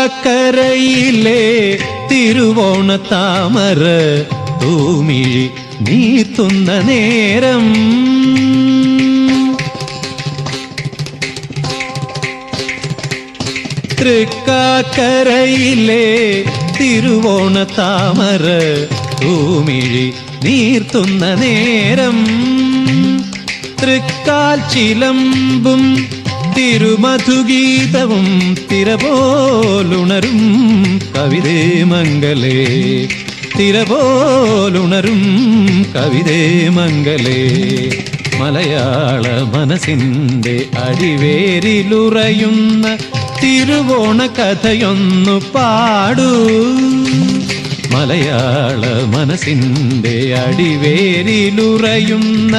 തൃക്കാക്കരയിലെ തിരുവോണ താമര തൂമിഴി നീർത്തുന്ന നേരം തൃക്കാക്കരയിലെ തിരുവോണ താമര തൂമിഴി നീർത്തുന്ന നേരം തൃക്കാൽ ചിലമ്പും തിരുമധുഗീതവും തിരപോലുണരും കവിതേ മംഗലേ തിരപോലുണരും കവിതേ മംഗലേ മലയാള മനസ്സിൻ്റെ അടിവേരിലുറയുന്ന തിരുവോണ കഥയൊന്നു പാടൂ മലയാള മനസ്സിൻ്റെ അടിവേരിലുറയുന്ന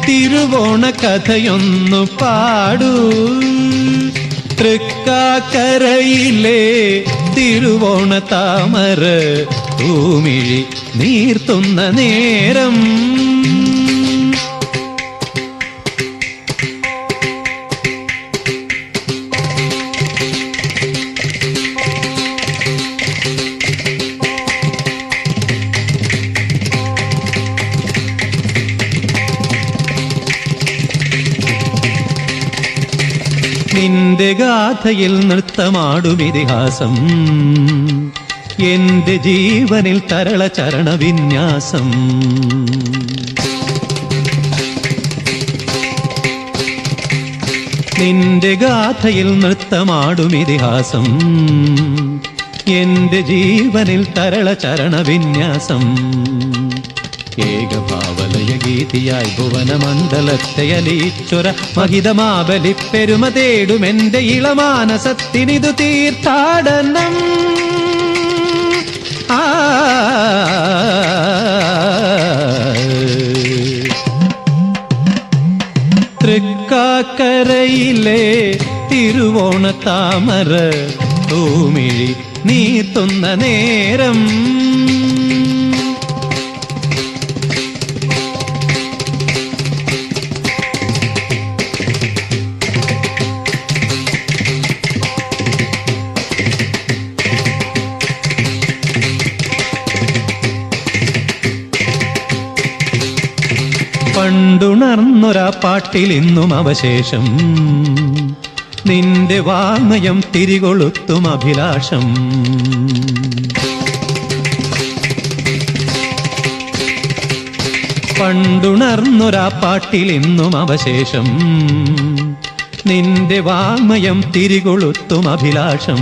തിരുവോണ കഥയൊന്നു പാടൂ തൃക്കാക്കരയിലെ തിരുവോണ താമര തൂമിഴി നീർത്തുന്ന നേരം നിന്റെ ഗാഥയിൽ നൃത്തമാടും ഇതിഹാസം എന്റെ ജീവനിൽ തരള ചരണ വിന്യാസം നിന്റെ ഗാഥയിൽ നൃത്തമാടും ഇതിഹാസം എന്റെ ജീവനിൽ തരള ചരണ വിന്യാസം ഏകഭാവലയ ഗീതിയായി ഭുവനമണ്ഡലത്തെയലീശ്വര മഹിതമാബലി പെരുമ തേടുമെന്റെ ഇളമാനസത്തിനിതു തീർത്ഥാടനം തൃക്കാക്കരയിലെ തിരുവോണ താമര തൂമിഴി നീർത്തുന്ന നേരം പണ്ടുണർന്നൊരാ പാട്ടിൽ ഇന്നും അവശേഷം നിന്റെ വാമയം തിരികൊളുത്തും അഭിലാഷം പണ്ടുണർന്നൊരാ പാട്ടിൽ ഇന്നും അവശേഷം നിന്റെ വാമയം തിരികൊളുത്തും അഭിലാഷം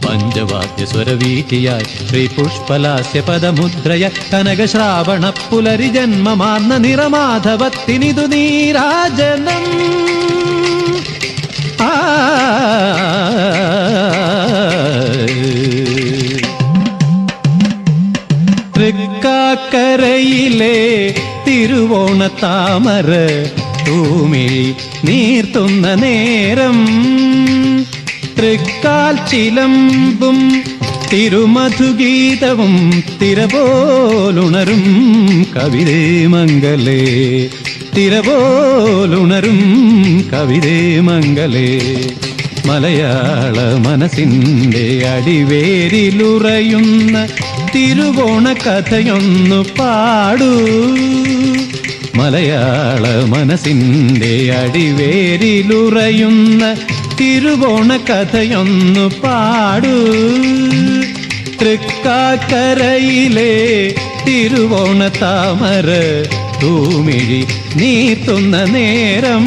പഞ്ചവാദ്യസ്വരവീചിയായി ശ്രീപുഷ്പലാസ്യ പദമുദ്രയ കനകശ്രാവണ പുലരി ജന്മമാർന്ന നിറമാധവത്തിനിതു നീരാജനം തൃക്കാക്കരയിലെ തിരുവോണ താമര തൂമിഴി നീർത്തുന്ന നേരം തൃക്കാൽ ചിലമ്പും തിരുമധുഗീതവും തിരപോലുണരും കവിതേ മംഗലേ തിരപോലുണരും കവിതേ മംഗലേ മലയാള മനസ്സിൻ്റെ അടിവേരിലുറയുന്ന തിരുവോണ കഥയൊന്നു പാടൂ മലയാള മനസ്സിൻ്റെ അടിവേരിലുറയുന്ന തിരുവോണ കഥയൊന്നു പാടൂ തൃക്കാക്കരയിലെ തിരുവോണ താമര തൂമിഴി നീർത്തുന്ന നേരം